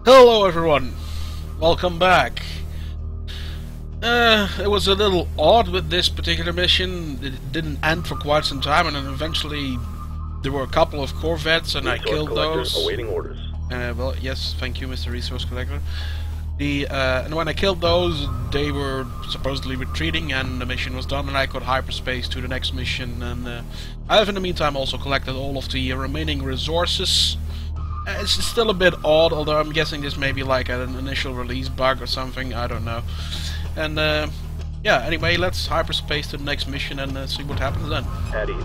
Hello everyone, welcome back. It was a little odd with this particular mission. It didn't end for quite some time, and then eventually there were a couple of corvettes and I killed those. Awaiting orders. Well, yes, thank you, Mr. Resource Collector. And when I killed those, they were supposedly retreating and the mission was done, and I could hyperspace to the next mission. And I have in the meantime also collected all of the remaining resources. It's still a bit odd, although I'm guessing this may be like an initial release bug or something, I don't know. And yeah, anyway, let's hyperspace to the next mission and see what happens then. At ease.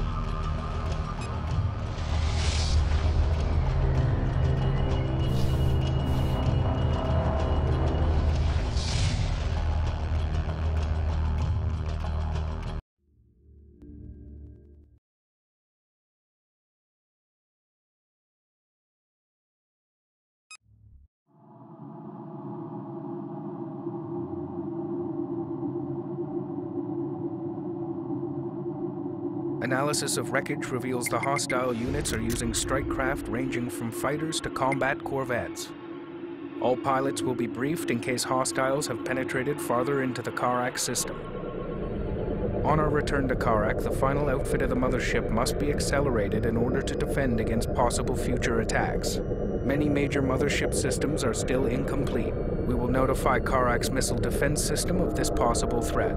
Analysis of wreckage reveals the hostile units are using strike craft ranging from fighters to combat corvettes. All pilots will be briefed in case hostiles have penetrated farther into the Karak system. On our return to Karak, the final outfit of the mothership must be accelerated in order to defend against possible future attacks. Many major mothership systems are still incomplete. We will notify Karak's missile defense system of this possible threat.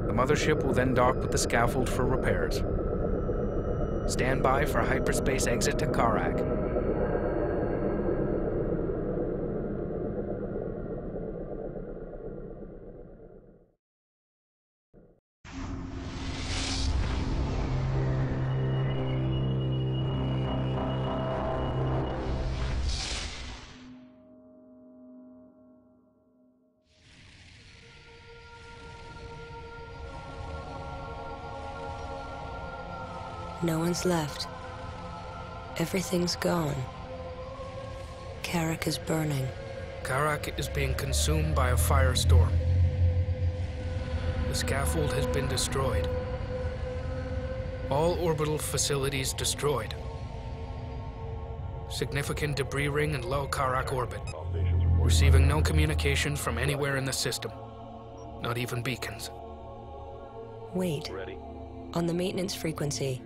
The mothership will then dock with the scaffold for repairs. Stand by for hyperspace exit to Karak. No one's left. Everything's gone. Karak is burning. Karak is being consumed by a firestorm. The scaffold has been destroyed. All orbital facilities destroyed. Significant debris ring in low Karak orbit. Receiving no communication from anywhere in the system. Not even beacons. Wait. On the maintenance frequency,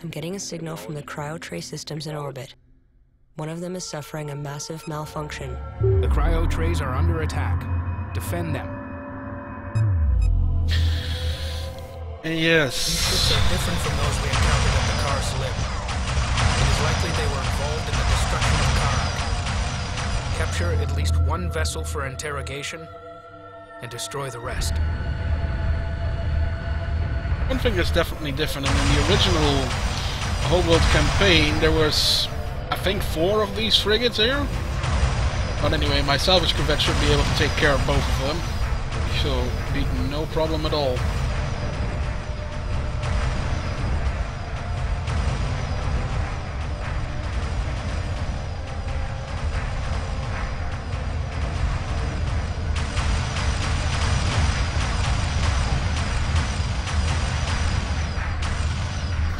I'm getting a signal from the cryo tray systems in orbit. One of them is suffering a massive malfunction. The cryo trays are under attack. Defend them. Yes. These ships are different from those we encountered at the Kar Slip. It is likely they were involved in the destruction of Karak. Capture at least one vessel for interrogation, and destroy the rest. One thing that's definitely different, and in the original Homeworld campaign there was, I think, 4 of these frigates here. But anyway, my salvage corvette should be able to take care of both of them. So, be no problem at all.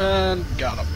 And got him.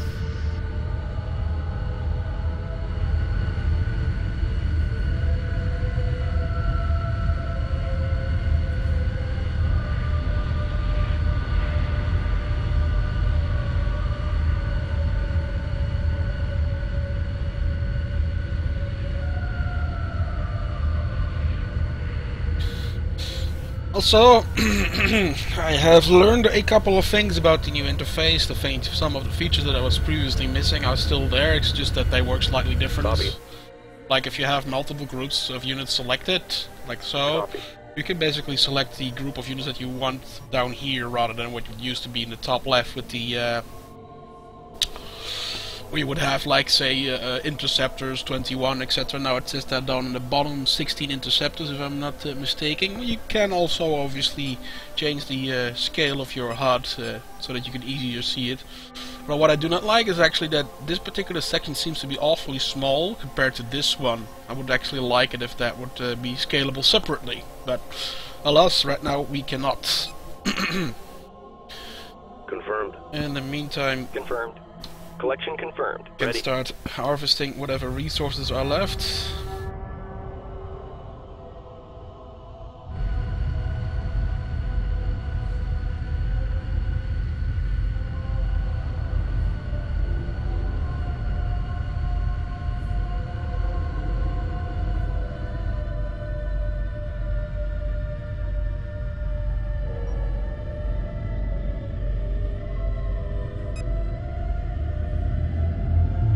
Also, I have learned a couple of things about the new interface. Some of the features that I was previously missing are still there, it's just that they work slightly different. Copy. Like if you have multiple groups of units selected, like so, Copy. you can basically select the group of units that you want down here rather than what used to be in the top left with the where you would have, like, say, interceptors 21, etc. Now it says that down in the bottom, 16 interceptors, if I'm not mistaken. You can also obviously change the scale of your HUD so that you can easier see it. But what I do not like is actually that this particular section seems to be awfully small compared to this one. I would actually like it if that would be scalable separately, but alas, right now we cannot. Confirmed. In the meantime, Confirmed. Collection confirmed. Can Ready. start harvesting whatever resources are left.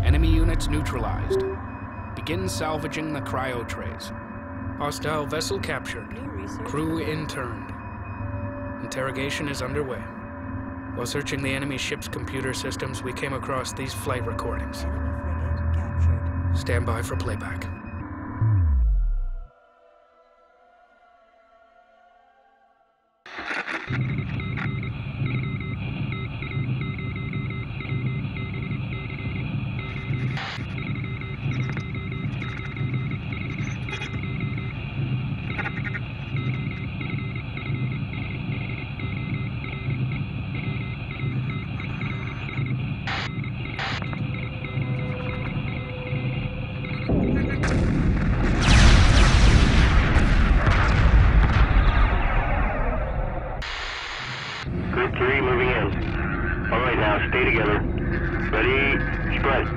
Enemy units neutralized. Begin salvaging the cryo trays. Hostile vessel captured. Crew interned. Interrogation is underway. While searching the enemy ship's computer systems, we came across these flight recordings. Stand by for playback. Group 3 moving in. Alright, now stay together. Ready, spread.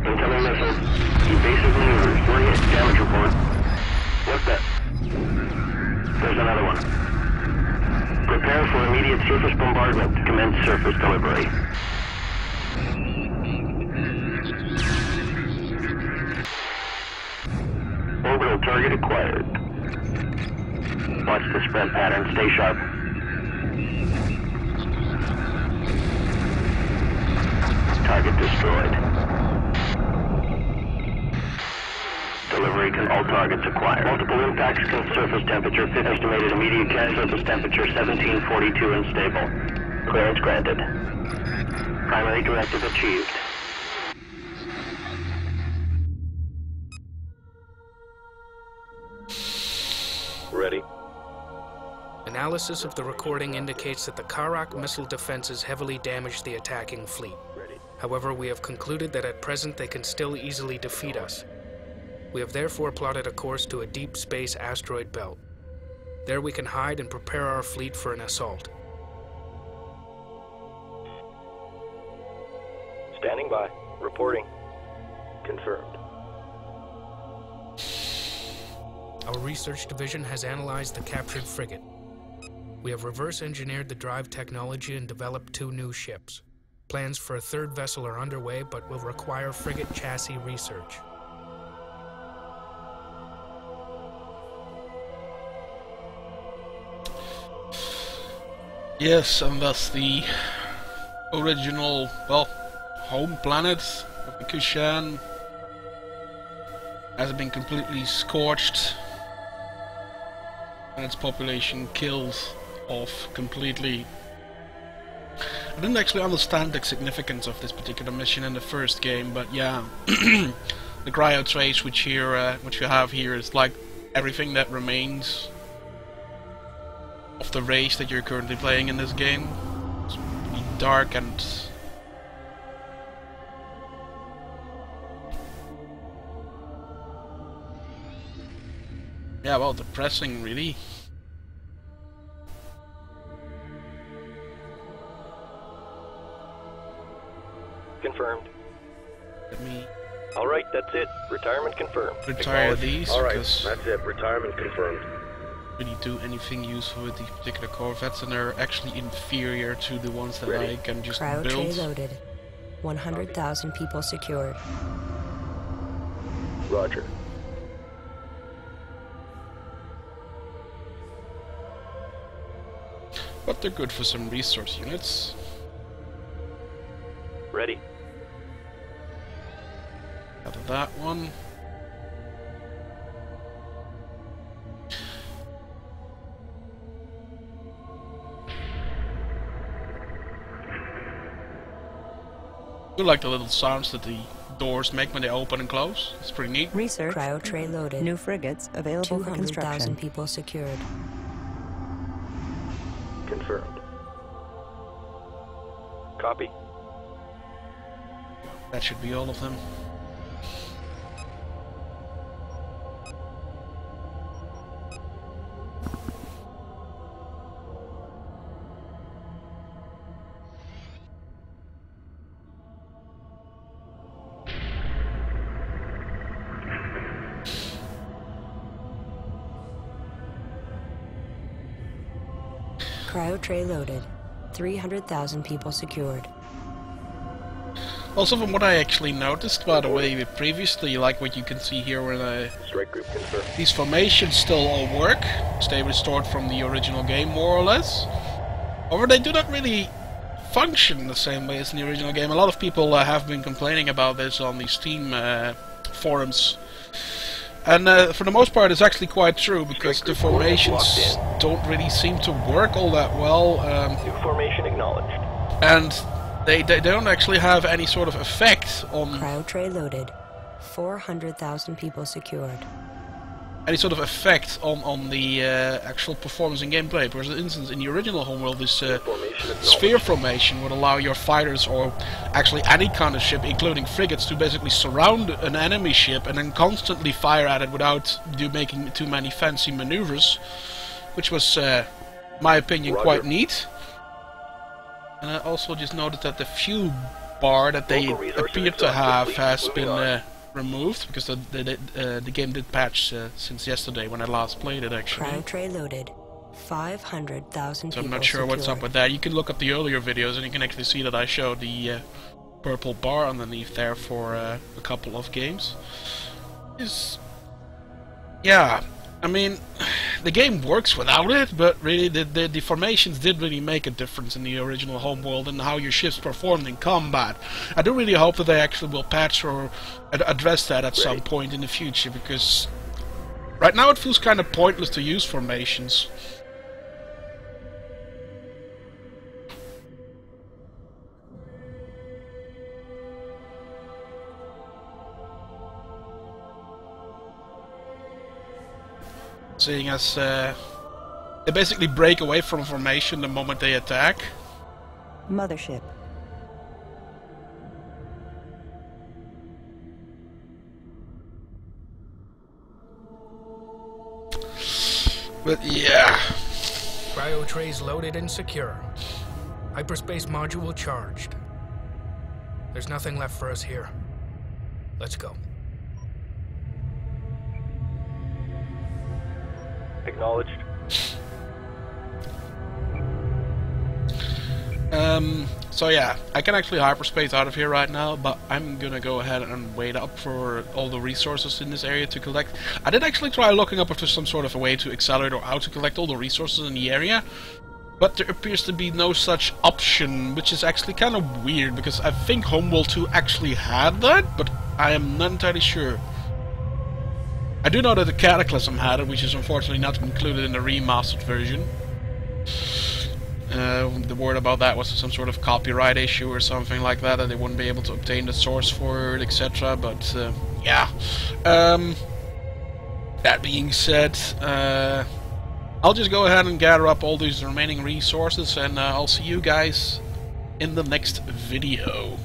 Incoming missile. Evasive maneuvers. We're hit. Damage report. What's that? There's another one. Prepare for immediate surface bombardment. Commence surface delivery. Orbital target acquired. Watch the spread pattern. Stay sharp. Target destroyed. Delivery can all targets acquired. Multiple impacts can surface temperature. Estimated immediate gas surface temperature 1742 and stable. Clearance granted. Primary directive achieved. Ready. Analysis of the recording indicates that the Karak missile defenses heavily damaged the attacking fleet. Ready. However, we have concluded that at present they can still easily defeat us. We have therefore plotted a course to a deep space asteroid belt. There we can hide and prepare our fleet for an assault. Standing by. Reporting. Confirmed. Our research division has analyzed the captured frigate. We have reverse engineered the drive technology and developed 2 new ships. Plans for a 3rd vessel are underway, but will require frigate chassis research. Yes, and thus the original, well, home planet of the Kushan has been completely scorched and its population killed off completely. I didn't actually understand the significance of this particular mission in the first game, but yeah, the cryo trace which you have here is like everything that remains of the race that you're currently playing in this game. It's really dark and yeah, well, depressing, really. Confirmed. Let me Alright, that's it. Retirement confirmed. retire these Alright, because that's it. Retirement confirmed. really do anything useful with these particular corvettes, and they're actually inferior to the ones that I can just Cryo tray build. loaded. 100,000 people secured. Roger. But they're good for some resource units. Ready. Out of that one. I do like the little sounds that the doors make when they open and close. It's pretty neat. Research. Cryo tray loaded. New frigates available for 200,000 construction. people secured. confirmed. Copy. That should be all of them. Cryo tray loaded. 300,000 people secured. Also, from what I actually noticed, by the way, previously, like what you can see here, where Strike group confirmed. these formations still all work, stay restored from the original game, more or less. However, they do not really function the same way as in the original game. A lot of people have been complaining about this on the Steam forums. And for the most part, it's actually quite true, because the formations don't really seem to work all that well. New formation acknowledged. And they don't actually have any sort of effect on... Cryo tray loaded. 400,000 people secured. Any sort of effect on the actual performance and gameplay. For instance, in the original Homeworld, this sphere formation would allow your fighters, or actually any kind of ship, including frigates, to basically surround an enemy ship and then constantly fire at it without making too many fancy maneuvers, which was, in my opinion, quite neat. And I also just noted that the fuel bar that they appear to have has been removed, because the game did patch since yesterday when I last played it, actually. Cryo tray loaded. 500,000 So people I'm not sure what's up secured. with that. You can look up the earlier videos and you can actually see that I showed the purple bar underneath there for a couple of games. Yeah, I mean, the game works without it, but really the formations did really make a difference in the original Homeworld and how your ships performed in combat. I do really hope that they actually will patch or address that at some point in the future, because right now it feels kind of pointless to use formations. Seeing as they basically break away from formation the moment they attack. Mothership. But yeah. Cryo trays loaded and secure. Hyperspace module charged. There's nothing left for us here. Let's go. Acknowledged. So yeah, I can actually hyperspace out of here right now, but I'm gonna go ahead and wait up for all the resources in this area to collect. I did actually try looking up if there's some sort of a way to accelerate or how to collect all the resources in the area, but there appears to be no such option, which is actually kind of weird, because I think Homeworld 2 actually had that, but I am not entirely sure. I do know that the Cataclysm had it, which is unfortunately not included in the remastered version. The word about that was some sort of copyright issue or something like that they wouldn't be able to obtain the source for it, etc. But yeah. That being said, I'll just go ahead and gather up all these remaining resources, and I'll see you guys in the next video.